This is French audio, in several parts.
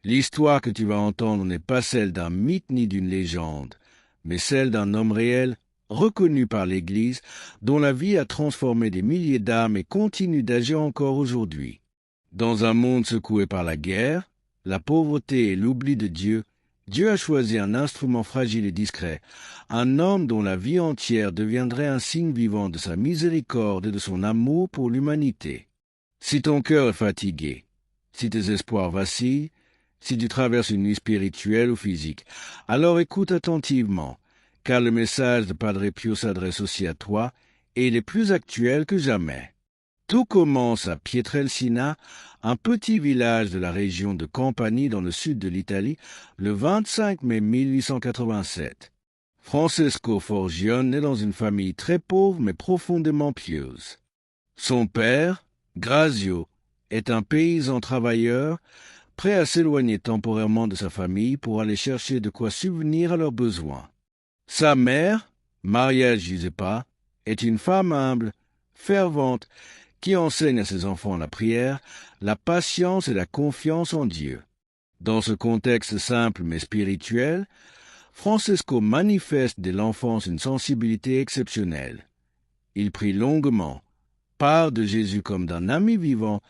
L'histoire que tu vas entendre n'est pas celle d'un mythe ni d'une légende, mais celle d'un homme réel, reconnu par l'Église, dont la vie a transformé des milliers d'âmes et continue d'agir encore aujourd'hui. Dans un monde secoué par la guerre, la pauvreté et l'oubli de Dieu, Dieu a choisi un instrument fragile et discret, un homme dont la vie entière deviendrait un signe vivant de sa miséricorde et de son amour pour l'humanité. Si ton cœur est fatigué, si tes espoirs vacillent, si tu traverses une nuit spirituelle ou physique, alors écoute attentivement, car le message de Padre Pio s'adresse aussi à toi et il est plus actuel que jamais. Tout commence à Pietrelcina, un petit village de la région de Campanie dans le sud de l'Italie, le 25 mai 1887. Francesco Forgione naît dans une famille très pauvre mais profondément pieuse. Son père, Grazio, est un paysan travailleur, prêt à s'éloigner temporairement de sa famille pour aller chercher de quoi subvenir à leurs besoins. Sa mère, Maria Giuseppa, est une femme humble, fervente, qui enseigne à ses enfants la prière, la patience et la confiance en Dieu. Dans ce contexte simple mais spirituel, Francesco manifeste dès l'enfance une sensibilité exceptionnelle. Il prie longuement, parle de Jésus comme d'un ami vivant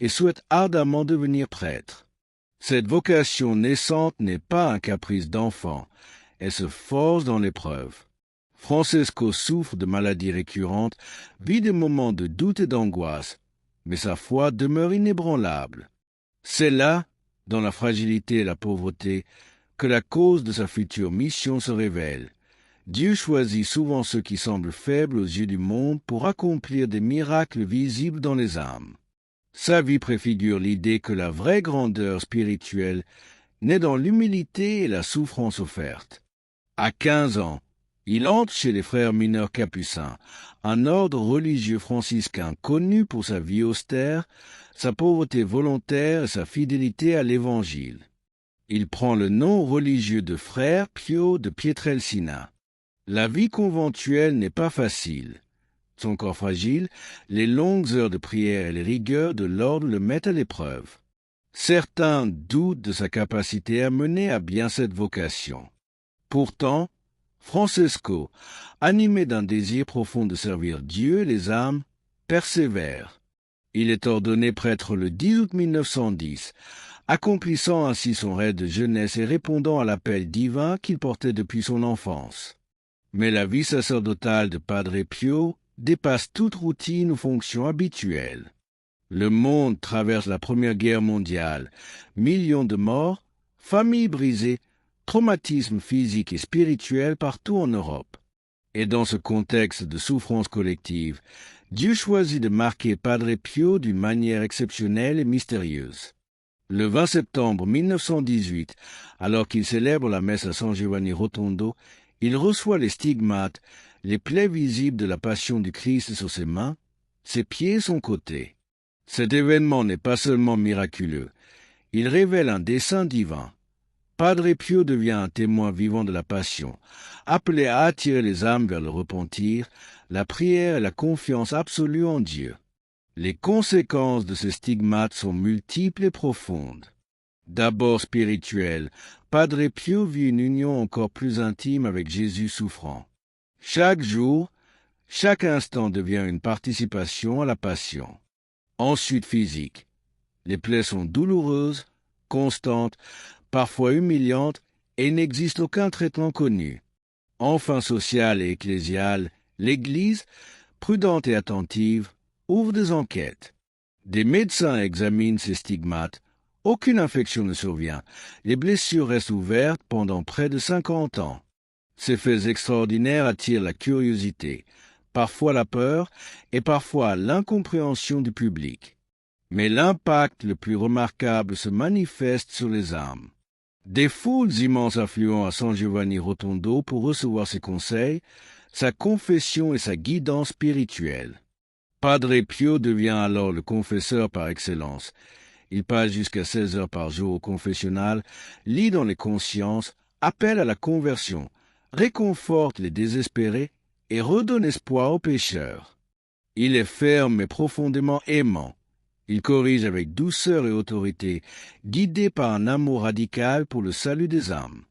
et souhaite ardemment devenir prêtre. Cette vocation naissante n'est pas un caprice d'enfant, elle se force dans l'épreuve. Francesco souffre de maladies récurrentes, vit des moments de doute et d'angoisse, mais sa foi demeure inébranlable. C'est là, dans la fragilité et la pauvreté, que la cause de sa future mission se révèle. Dieu choisit souvent ceux qui semblent faibles aux yeux du monde pour accomplir des miracles visibles dans les âmes. Sa vie préfigure l'idée que la vraie grandeur spirituelle naît dans l'humilité et la souffrance offerte. À 15 ans, il entre chez les frères mineurs capucins, un ordre religieux franciscain connu pour sa vie austère, sa pauvreté volontaire et sa fidélité à l'Évangile. Il prend le nom religieux de frère Pio de Pietrelcina. La vie conventuelle n'est pas facile. Son corps fragile, les longues heures de prière et les rigueurs de l'ordre le mettent à l'épreuve. Certains doutent de sa capacité à mener à bien cette vocation. Pourtant, Francesco, animé d'un désir profond de servir Dieu et les âmes, persévère. Il est ordonné prêtre le 10 août 1910, accomplissant ainsi son rêve de jeunesse et répondant à l'appel divin qu'il portait depuis son enfance. Mais la vie sacerdotale de Padre Pio dépasse toute routine ou fonction habituelle. Le monde traverse la Première Guerre mondiale, millions de morts, familles brisées, traumatismes physiques et spirituels partout en Europe. Et dans ce contexte de souffrance collective, Dieu choisit de marquer Padre Pio d'une manière exceptionnelle et mystérieuse. Le 20 septembre 1918, alors qu'il célèbre la messe à San Giovanni Rotondo, il reçoit les stigmates, les plaies visibles de la passion du Christ sur ses mains, ses pieds et son côté. Cet événement n'est pas seulement miraculeux, il révèle un dessein divin. Padre Pio devient un témoin vivant de la passion, appelé à attirer les âmes vers le repentir, la prière et la confiance absolue en Dieu. Les conséquences de ces stigmates sont multiples et profondes. D'abord spirituel, Padre Pio vit une union encore plus intime avec Jésus souffrant. Chaque jour, chaque instant devient une participation à la passion. Ensuite physique. Les plaies sont douloureuses, constantes, parfois humiliantes, et il n'existe aucun traitement connu. Enfin social et ecclésial, l'Église, prudente et attentive, ouvre des enquêtes. Des médecins examinent ces stigmates. Aucune infection ne survient. Les blessures restent ouvertes pendant près de 50 ans. Ces faits extraordinaires attirent la curiosité, parfois la peur et parfois l'incompréhension du public. Mais l'impact le plus remarquable se manifeste sur les âmes. Des foules immenses affluent à San Giovanni Rotondo pour recevoir ses conseils, sa confession et sa guidance spirituelle. Padre Pio devient alors le confesseur par excellence. Il passe jusqu'à 16 heures par jour au confessionnal, lit dans les consciences, appelle à la conversion, réconforte les désespérés et redonne espoir aux pécheurs. Il est ferme mais profondément aimant. Il corrige avec douceur et autorité, guidé par un amour radical pour le salut des âmes.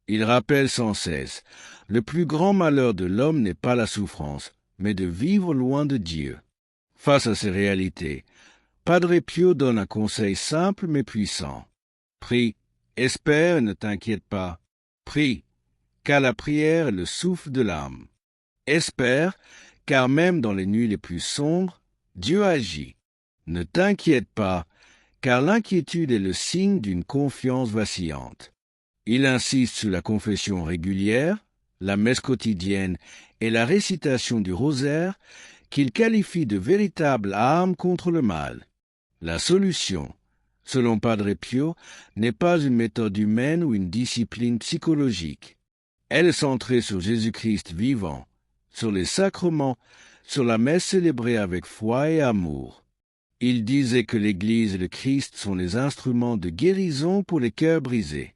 Il rappelle sans cesse, le plus grand malheur de l'homme n'est pas la souffrance, mais de vivre loin de Dieu. Face à ces réalités, Padre Pio donne un conseil simple mais puissant. Prie, espère et ne t'inquiète pas. Prie, car la prière est le souffle de l'âme. Espère, car même dans les nuits les plus sombres, Dieu agit. Ne t'inquiète pas, car l'inquiétude est le signe d'une confiance vacillante. Il insiste sur la confession régulière, la messe quotidienne et la récitation du rosaire, qu'il qualifie de véritables armes contre le mal. La solution, selon Padre Pio, n'est pas une méthode humaine ou une discipline psychologique. Elle est centrée sur Jésus-Christ vivant, sur les sacrements, sur la messe célébrée avec foi et amour. Il disait que l'Église et le Christ sont les instruments de guérison pour les cœurs brisés.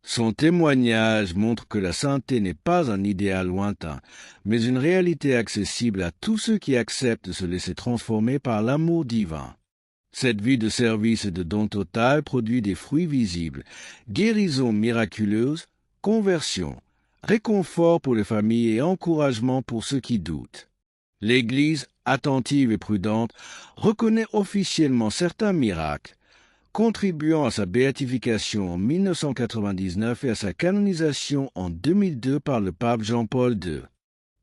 Son témoignage montre que la sainteté n'est pas un idéal lointain, mais une réalité accessible à tous ceux qui acceptent de se laisser transformer par l'amour divin. Cette vie de service et de don total produit des fruits visibles, guérison miraculeuse, conversion, réconfort pour les familles et encouragement pour ceux qui doutent. L'Église, attentive et prudente, reconnaît officiellement certains miracles, contribuant à sa béatification en 1999 et à sa canonisation en 2002 par le pape Jean-Paul II.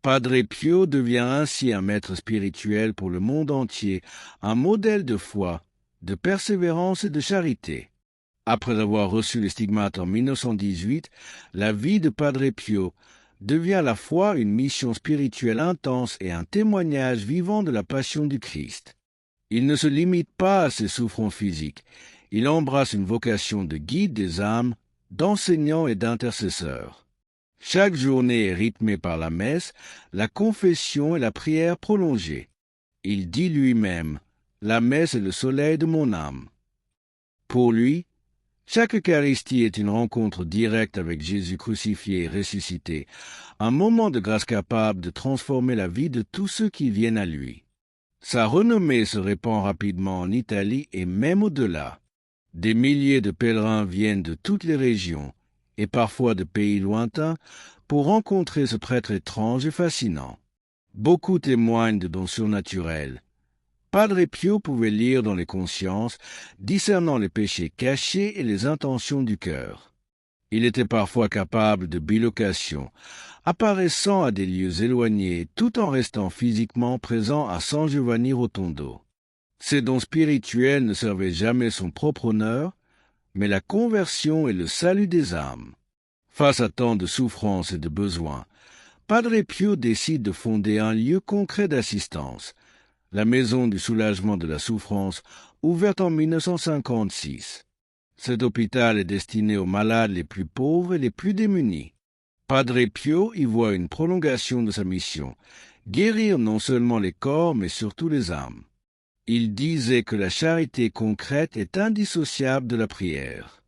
Padre Pio devient ainsi un maître spirituel pour le monde entier, un modèle de foi, de persévérance et de charité. Après avoir reçu les stigmates en 1918, la vie de Padre Pio devient à la fois une mission spirituelle intense et un témoignage vivant de la passion du Christ. Il ne se limite pas à ses souffrances physiques, il embrasse une vocation de guide des âmes, d'enseignant et d'intercesseur. Chaque journée est rythmée par la messe, la confession et la prière prolongée. Il dit lui-même, « La messe est le soleil de mon âme ». Pour lui, chaque Eucharistie est une rencontre directe avec Jésus crucifié et ressuscité, un moment de grâce capable de transformer la vie de tous ceux qui viennent à lui. Sa renommée se répand rapidement en Italie et même au-delà. Des milliers de pèlerins viennent de toutes les régions, et parfois de pays lointains, pour rencontrer ce prêtre étrange et fascinant. Beaucoup témoignent de dons surnaturels. Padre Pio pouvait lire dans les consciences, discernant les péchés cachés et les intentions du cœur. Il était parfois capable de bilocation, apparaissant à des lieux éloignés tout en restant physiquement présent à San Giovanni Rotondo. Ces dons spirituels ne servaient jamais son propre honneur, mais la conversion et le salut des âmes. Face à tant de souffrances et de besoins, Padre Pio décide de fonder un lieu concret d'assistance, la Maison du soulagement de la souffrance, ouverte en 1956. Cet hôpital est destiné aux malades les plus pauvres et les plus démunis. Padre Pio y voit une prolongation de sa mission, guérir non seulement les corps, mais surtout les âmes. Il disait que la charité concrète est indissociable de la prière.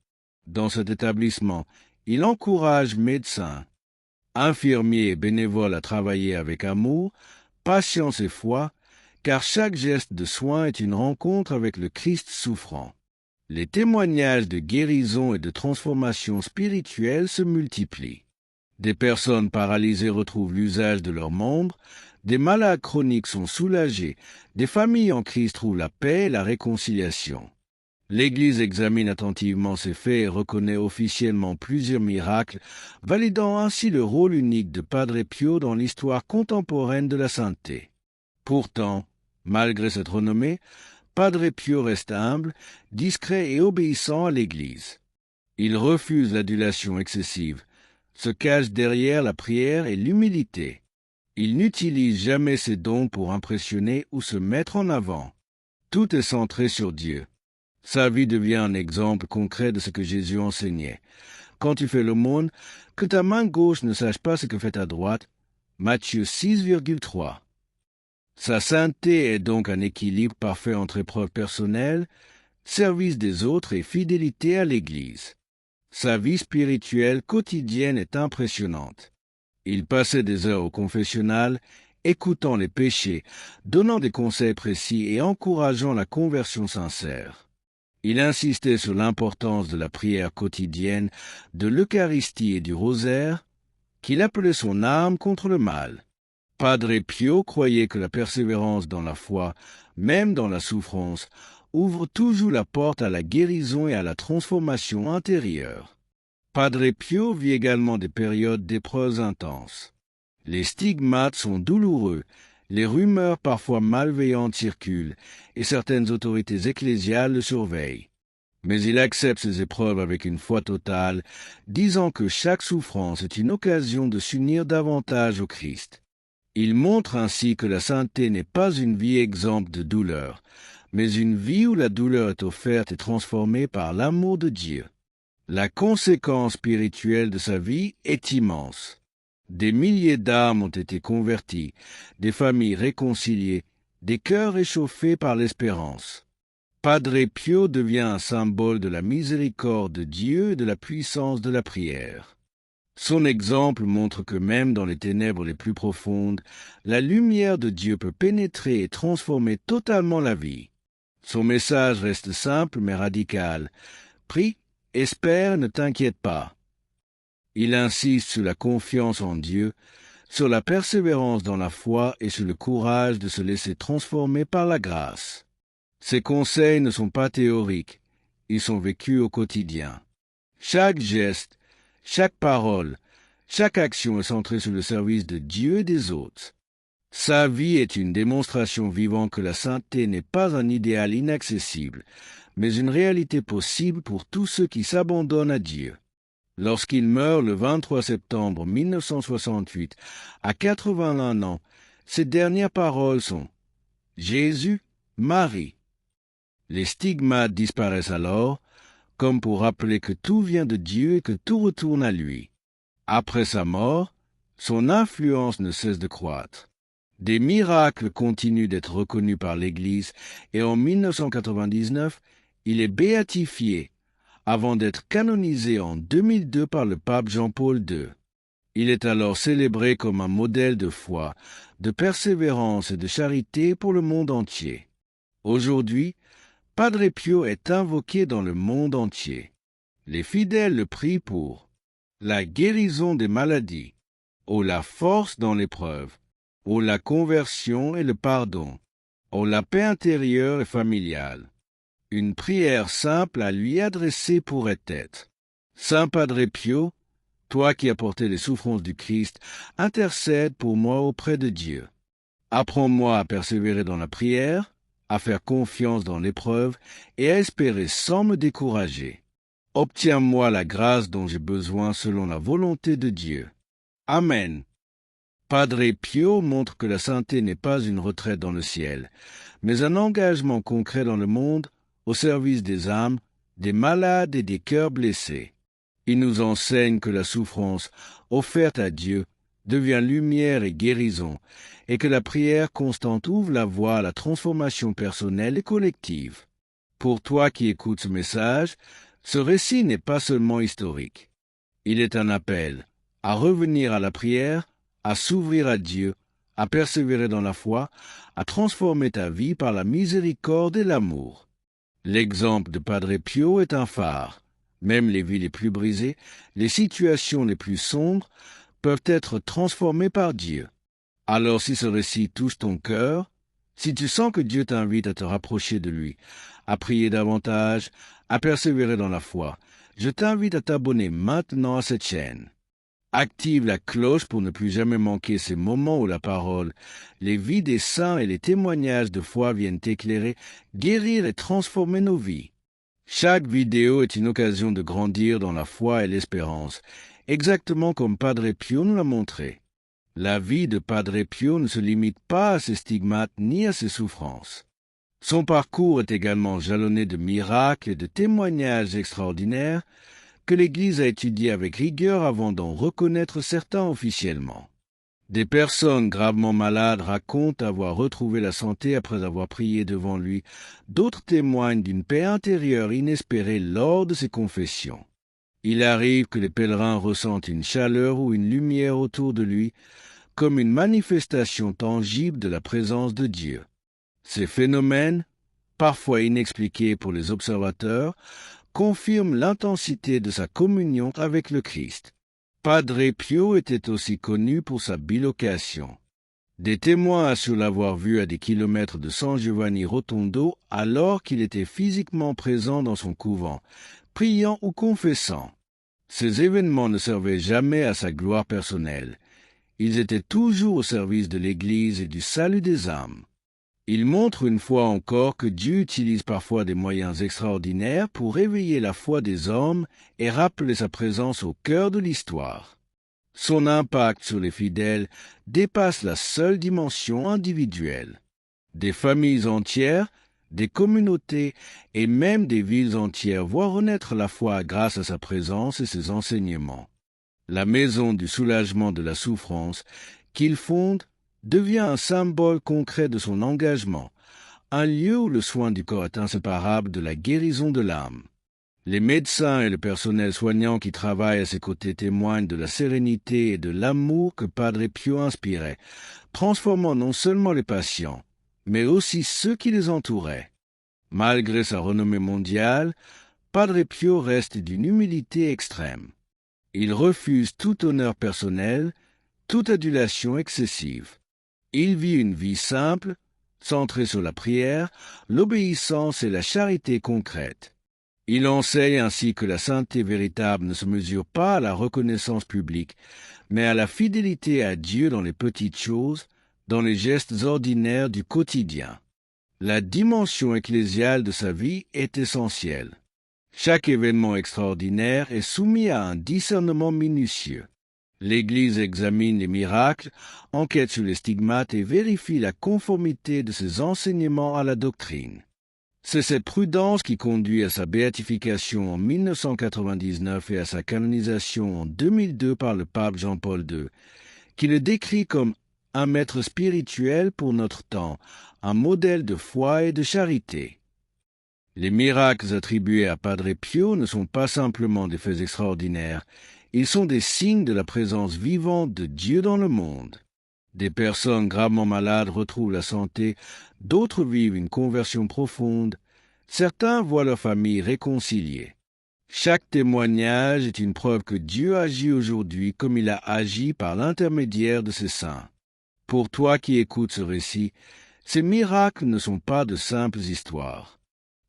Dans cet établissement, il encourage médecins, infirmiers et bénévoles à travailler avec amour, patience et foi, car chaque geste de soin est une rencontre avec le Christ souffrant. Les témoignages de guérison et de transformation spirituelle se multiplient. Des personnes paralysées retrouvent l'usage de leurs membres, des malades chroniques sont soulagés, des familles en crise trouvent la paix et la réconciliation. L'Église examine attentivement ces faits et reconnaît officiellement plusieurs miracles, validant ainsi le rôle unique de Padre Pio dans l'histoire contemporaine de la sainteté. Pourtant, malgré cette renommée, Padre Pio reste humble, discret et obéissant à l'Église. Il refuse l'adulation excessive, se cache derrière la prière et l'humilité. Il n'utilise jamais ses dons pour impressionner ou se mettre en avant. Tout est centré sur Dieu. Sa vie devient un exemple concret de ce que Jésus enseignait. Quand tu fais l'aumône, que ta main gauche ne sache pas ce que fait ta droite. Matthieu 6,3. Sa sainteté est donc un équilibre parfait entre épreuve personnelle, service des autres et fidélité à l'Église. Sa vie spirituelle quotidienne est impressionnante. Il passait des heures au confessionnal, écoutant les péchés, donnant des conseils précis et encourageant la conversion sincère. Il insistait sur l'importance de la prière quotidienne, de l'Eucharistie et du rosaire, qu'il appelait son arme contre le mal. Padre Pio croyait que la persévérance dans la foi, même dans la souffrance, ouvre toujours la porte à la guérison et à la transformation intérieure. Padre Pio vit également des périodes d'épreuves intenses. Les stigmates sont douloureux, les rumeurs parfois malveillantes circulent, et certaines autorités ecclésiales le surveillent. Mais il accepte ces épreuves avec une foi totale, disant que chaque souffrance est une occasion de s'unir davantage au Christ. Il montre ainsi que la sainteté n'est pas une vie exempte de douleur, mais une vie où la douleur est offerte et transformée par l'amour de Dieu. La conséquence spirituelle de sa vie est immense. Des milliers d'âmes ont été converties, des familles réconciliées, des cœurs réchauffés par l'espérance. Padre Pio devient un symbole de la miséricorde de Dieu et de la puissance de la prière. Son exemple montre que même dans les ténèbres les plus profondes, la lumière de Dieu peut pénétrer et transformer totalement la vie. Son message reste simple mais radical. Prie, espère, ne t'inquiète pas. Il insiste sur la confiance en Dieu, sur la persévérance dans la foi et sur le courage de se laisser transformer par la grâce. Ses conseils ne sont pas théoriques, ils sont vécus au quotidien. Chaque geste, chaque parole, chaque action est centrée sur le service de Dieu et des autres. Sa vie est une démonstration vivante que la sainteté n'est pas un idéal inaccessible, mais une réalité possible pour tous ceux qui s'abandonnent à Dieu. Lorsqu'il meurt le 23 septembre 1968, à 81 ans, ses dernières paroles sont « Jésus, Marie ». Les stigmates disparaissent alors, comme pour rappeler que tout vient de Dieu et que tout retourne à lui. Après sa mort, son influence ne cesse de croître. Des miracles continuent d'être reconnus par l'Église et en 1999, il est béatifié avant d'être canonisé en 2002 par le pape Jean-Paul II. Il est alors célébré comme un modèle de foi, de persévérance et de charité pour le monde entier. Aujourd'hui, Padre Pio est invoqué dans le monde entier. Les fidèles le prient pour la guérison des maladies, ou la force dans l'épreuve, ou la conversion et le pardon, ou la paix intérieure et familiale. Une prière simple à lui adresser pourrait être « Saint Padre Pio, toi qui as porté les souffrances du Christ, intercède pour moi auprès de Dieu. Apprends-moi à persévérer dans la prière, à faire confiance dans l'épreuve et à espérer sans me décourager. Obtiens-moi la grâce dont j'ai besoin selon la volonté de Dieu. Amen. » Padre Pio montre que la sainteté n'est pas une retraite dans le ciel, mais un engagement concret dans le monde au service des âmes, des malades et des cœurs blessés. Il nous enseigne que la souffrance offerte à Dieu devient lumière et guérison, et que la prière constante ouvre la voie à la transformation personnelle et collective. Pour toi qui écoutes ce message, ce récit n'est pas seulement historique. Il est un appel à revenir à la prière, à s'ouvrir à Dieu, à persévérer dans la foi, à transformer ta vie par la miséricorde et l'amour. L'exemple de Padre Pio est un phare. Même les vies les plus brisées, les situations les plus sombres peuvent être transformées par Dieu. Alors si ce récit touche ton cœur, si tu sens que Dieu t'invite à te rapprocher de lui, à prier davantage, à persévérer dans la foi, je t'invite à t'abonner maintenant à cette chaîne. Active la cloche pour ne plus jamais manquer ces moments où la parole, les vies des saints et les témoignages de foi viennent éclairer, guérir et transformer nos vies. Chaque vidéo est une occasion de grandir dans la foi et l'espérance, exactement comme Padre Pio nous l'a montré. La vie de Padre Pio ne se limite pas à ses stigmates ni à ses souffrances. Son parcours est également jalonné de miracles et de témoignages extraordinaires que l'Église a étudiés avec rigueur avant d'en reconnaître certains officiellement. Des personnes gravement malades racontent avoir retrouvé la santé après avoir prié devant lui. D'autres témoignent d'une paix intérieure inespérée lors de ces confessions. Il arrive que les pèlerins ressentent une chaleur ou une lumière autour de lui, comme une manifestation tangible de la présence de Dieu. Ces phénomènes, parfois inexpliqués pour les observateurs, confirment l'intensité de sa communion avec le Christ. Padre Pio était aussi connu pour sa bilocation. Des témoins assurent l'avoir vu à des kilomètres de San Giovanni Rotondo alors qu'il était physiquement présent dans son couvent, priant ou confessant. Ces événements ne servaient jamais à sa gloire personnelle. Ils étaient toujours au service de l'Église et du salut des âmes. Ils montrent une fois encore que Dieu utilise parfois des moyens extraordinaires pour réveiller la foi des hommes et rappeler sa présence au cœur de l'histoire. Son impact sur les fidèles dépasse la seule dimension individuelle. Des familles entières, des communautés et même des villes entières voient renaître la foi grâce à sa présence et ses enseignements. La maison du soulagement de la souffrance qu'il fonde devient un symbole concret de son engagement, un lieu où le soin du corps est inséparable de la guérison de l'âme. Les médecins et le personnel soignant qui travaillent à ses côtés témoignent de la sérénité et de l'amour que Padre Pio inspirait, transformant non seulement les patients, mais aussi ceux qui les entouraient. Malgré sa renommée mondiale, Padre Pio reste d'une humilité extrême. Il refuse tout honneur personnel, toute adulation excessive. Il vit une vie simple, centrée sur la prière, l'obéissance et la charité concrète. Il enseigne ainsi que la sainteté véritable ne se mesure pas à la reconnaissance publique, mais à la fidélité à Dieu dans les petites choses, dans les gestes ordinaires du quotidien. La dimension ecclésiale de sa vie est essentielle. Chaque événement extraordinaire est soumis à un discernement minutieux. L'Église examine les miracles, enquête sur les stigmates et vérifie la conformité de ses enseignements à la doctrine. C'est cette prudence qui conduit à sa béatification en 1999 et à sa canonisation en 2002 par le pape Jean-Paul II, qui le décrit comme un maître spirituel pour notre temps, un modèle de foi et de charité. Les miracles attribués à Padre Pio ne sont pas simplement des faits extraordinaires, ils sont des signes de la présence vivante de Dieu dans le monde. Des personnes gravement malades retrouvent la santé, d'autres vivent une conversion profonde, certains voient leur famille réconciliée. Chaque témoignage est une preuve que Dieu agit aujourd'hui comme il a agi par l'intermédiaire de ses saints. Pour toi qui écoutes ce récit, ces miracles ne sont pas de simples histoires.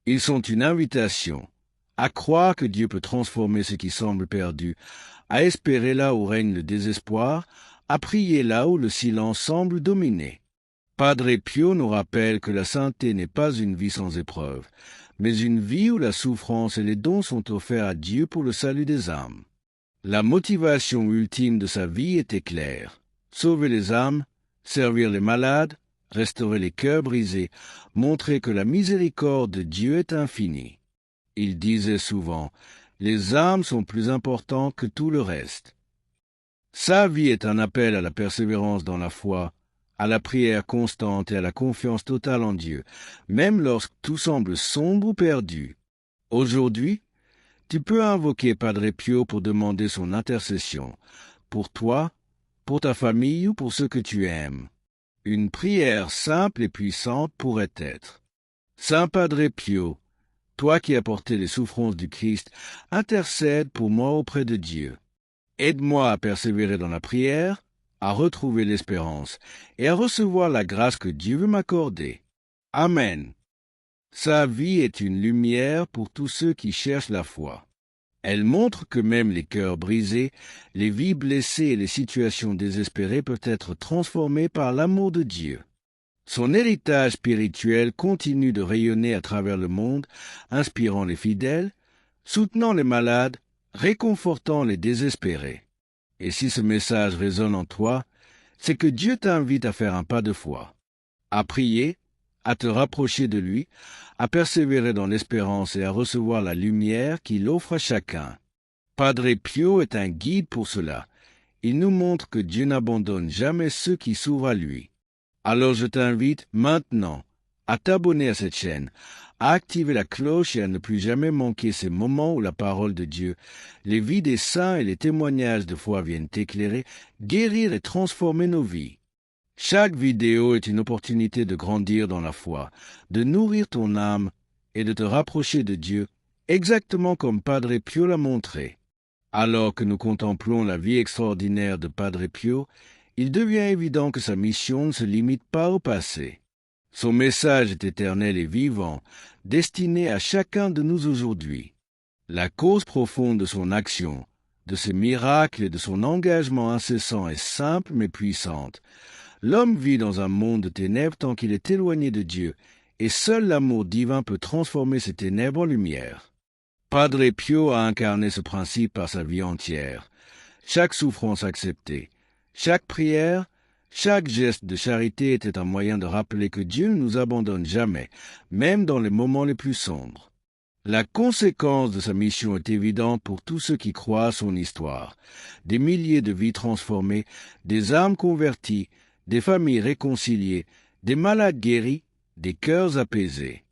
Ils sont une invitation à croire que Dieu peut transformer ce qui semble perdu, à espérer là où règne le désespoir, à prier là où le silence semble dominer. Padre Pio nous rappelle que la sainteté n'est pas une vie sans épreuve, mais une vie où la souffrance et les dons sont offerts à Dieu pour le salut des âmes. La motivation ultime de sa vie était claire: sauver les âmes, servir les malades, restaurer les cœurs brisés, montrer que la miséricorde de Dieu est infinie. Il disait souvent: les âmes sont plus importantes que tout le reste. Sa vie est un appel à la persévérance dans la foi, à la prière constante et à la confiance totale en Dieu, même lorsque tout semble sombre ou perdu. Aujourd'hui, tu peux invoquer Padre Pio pour demander son intercession, pour toi, pour ta famille ou pour ceux que tu aimes. Une prière simple et puissante pourrait être: Saint Padre Pio, toi qui as porté les souffrances du Christ, intercède pour moi auprès de Dieu. Aide-moi à persévérer dans la prière, à retrouver l'espérance et à recevoir la grâce que Dieu veut m'accorder. Amen. Sa vie est une lumière pour tous ceux qui cherchent la foi. Elle montre que même les cœurs brisés, les vies blessées et les situations désespérées peuvent être transformées par l'amour de Dieu. Son héritage spirituel continue de rayonner à travers le monde, inspirant les fidèles, soutenant les malades, réconfortant les désespérés. Et si ce message résonne en toi, c'est que Dieu t'invite à faire un pas de foi, à prier, à te rapprocher de lui, à persévérer dans l'espérance et à recevoir la lumière qu'il offre à chacun. Padre Pio est un guide pour cela. Il nous montre que Dieu n'abandonne jamais ceux qui s'ouvrent à lui. Alors je t'invite maintenant à t'abonner à cette chaîne, à activer la cloche et à ne plus jamais manquer ces moments où la parole de Dieu, les vies des saints et les témoignages de foi viennent éclairer, guérir et transformer nos vies. Chaque vidéo est une opportunité de grandir dans la foi, de nourrir ton âme et de te rapprocher de Dieu, exactement comme Padre Pio l'a montré. Alors que nous contemplons la vie extraordinaire de Padre Pio, il devient évident que sa mission ne se limite pas au passé. Son message est éternel et vivant, destiné à chacun de nous aujourd'hui. La cause profonde de son action, de ses miracles et de son engagement incessant est simple mais puissante. L'homme vit dans un monde de ténèbres tant qu'il est éloigné de Dieu, et seul l'amour divin peut transformer ces ténèbres en lumière. Padre Pio a incarné ce principe par sa vie entière. Chaque souffrance acceptée, chaque prière, chaque geste de charité était un moyen de rappeler que Dieu ne nous abandonne jamais, même dans les moments les plus sombres. La conséquence de sa mission est évidente pour tous ceux qui croient à son histoire. Des milliers de vies transformées, des âmes converties, des familles réconciliées, des malades guéris, des cœurs apaisés.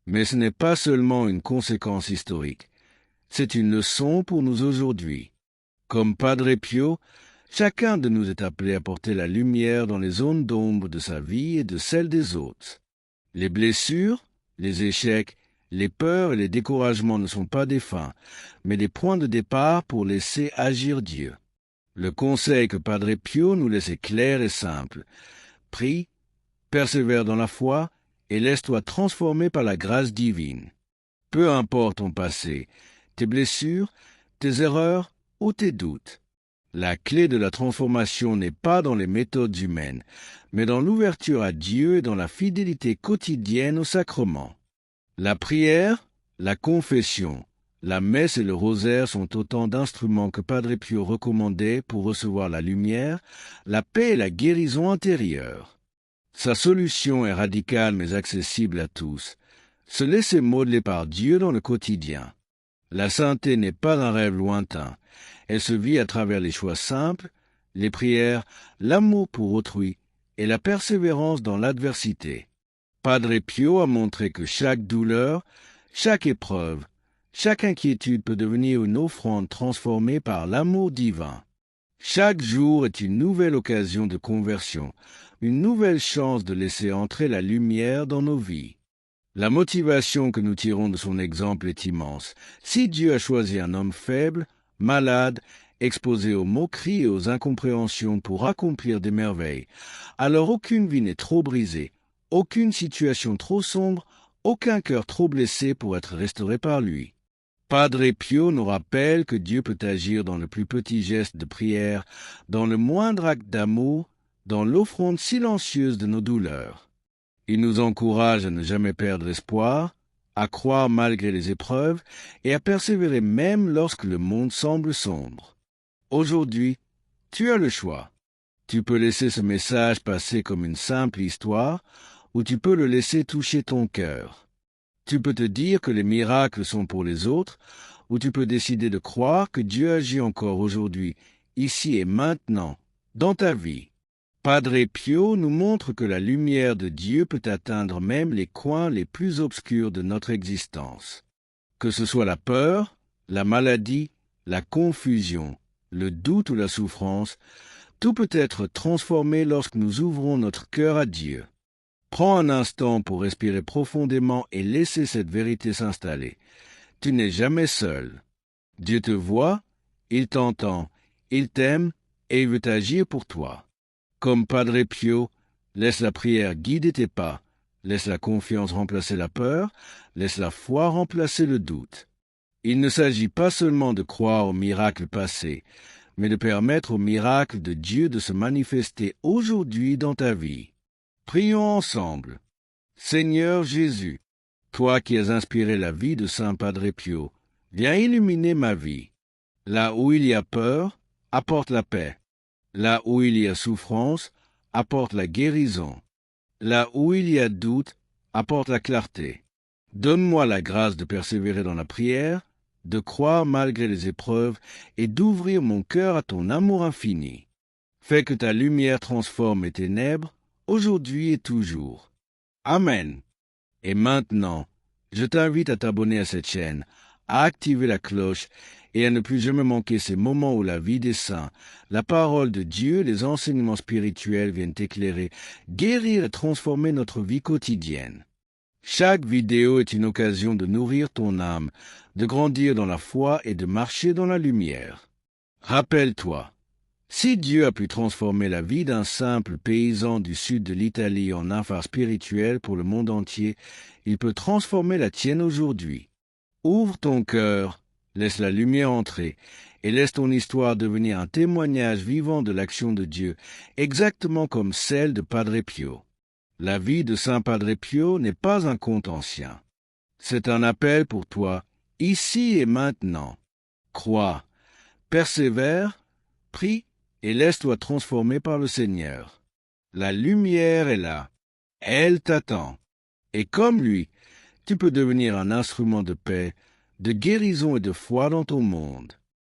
Mais ce n'est pas seulement une conséquence historique, c'est une leçon pour nous aujourd'hui. Comme Padre Pio, chacun de nous est appelé à porter la lumière dans les zones d'ombre de sa vie et de celle des autres. Les blessures, les échecs, les peurs et les découragements ne sont pas des fins, mais des points de départ pour laisser agir Dieu. Le conseil que Padre Pio nous laisse est clair et simple. Prie, persévère dans la foi et laisse-toi transformer par la grâce divine. Peu importe ton passé, tes blessures, tes erreurs ou tes doutes. La clé de la transformation n'est pas dans les méthodes humaines, mais dans l'ouverture à Dieu et dans la fidélité quotidienne au sacrement. La prière, la confession, la messe et le rosaire sont autant d'instruments que Padre Pio recommandait pour recevoir la lumière, la paix et la guérison intérieure. Sa solution est radicale mais accessible à tous. Se laisser modeler par Dieu dans le quotidien. La sainteté n'est pas un rêve lointain. Elle se vit à travers les choix simples, les prières, l'amour pour autrui et la persévérance dans l'adversité. Padre Pio a montré que chaque douleur, chaque épreuve, chaque inquiétude peut devenir une offrande transformée par l'amour divin. Chaque jour est une nouvelle occasion de conversion, une nouvelle chance de laisser entrer la lumière dans nos vies. La motivation que nous tirons de son exemple est immense. Si Dieu a choisi un homme faible, malade, exposé aux moqueries et aux incompréhensions pour accomplir des merveilles, alors aucune vie n'est trop brisée, aucune situation trop sombre, aucun cœur trop blessé pour être restauré par lui. Padre Pio nous rappelle que Dieu peut agir dans le plus petit geste de prière, dans le moindre acte d'amour, dans l'offrande silencieuse de nos douleurs. Il nous encourage à ne jamais perdre espoir, à croire malgré les épreuves et à persévérer même lorsque le monde semble sombre. Aujourd'hui, tu as le choix. Tu peux laisser ce message passer comme une simple histoire ou tu peux le laisser toucher ton cœur. Tu peux te dire que les miracles sont pour les autres ou tu peux décider de croire que Dieu agit encore aujourd'hui, ici et maintenant, dans ta vie. Padre Pio nous montre que la lumière de Dieu peut atteindre même les coins les plus obscurs de notre existence. Que ce soit la peur, la maladie, la confusion, le doute ou la souffrance, tout peut être transformé lorsque nous ouvrons notre cœur à Dieu. Prends un instant pour respirer profondément et laisser cette vérité s'installer. Tu n'es jamais seul. Dieu te voit, il t'entend, il t'aime et il veut agir pour toi. Comme Padre Pio, laisse la prière guider tes pas, laisse la confiance remplacer la peur, laisse la foi remplacer le doute. Il ne s'agit pas seulement de croire aux miracles passés, mais de permettre aux miracles de Dieu de se manifester aujourd'hui dans ta vie. Prions ensemble. Seigneur Jésus, toi qui as inspiré la vie de Saint Padre Pio, viens illuminer ma vie. Là où il y a peur, apporte la paix. Là où il y a souffrance, apporte la guérison. Là où il y a doute, apporte la clarté. Donne-moi la grâce de persévérer dans la prière, de croire malgré les épreuves et d'ouvrir mon cœur à ton amour infini. Fais que ta lumière transforme mes ténèbres, aujourd'hui et toujours. Amen. Et maintenant, je t'invite à t'abonner à cette chaîne, à activer la cloche et à ne plus jamais manquer ces moments où la vie des saints, la parole de Dieu, les enseignements spirituels viennent éclairer, guérir et transformer notre vie quotidienne. Chaque vidéo est une occasion de nourrir ton âme, de grandir dans la foi et de marcher dans la lumière. Rappelle-toi, si Dieu a pu transformer la vie d'un simple paysan du sud de l'Italie en un phare spirituel pour le monde entier, il peut transformer la tienne aujourd'hui. Ouvre ton cœur, laisse la lumière entrer, et laisse ton histoire devenir un témoignage vivant de l'action de Dieu, exactement comme celle de Padre Pio. La vie de Saint Padre Pio n'est pas un conte ancien. C'est un appel pour toi, ici et maintenant. Crois, persévère, prie et laisse-toi transformer par le Seigneur. La lumière est là. Elle t'attend. Et comme lui, tu peux devenir un instrument de paix, de guérison et de foi dans ton monde.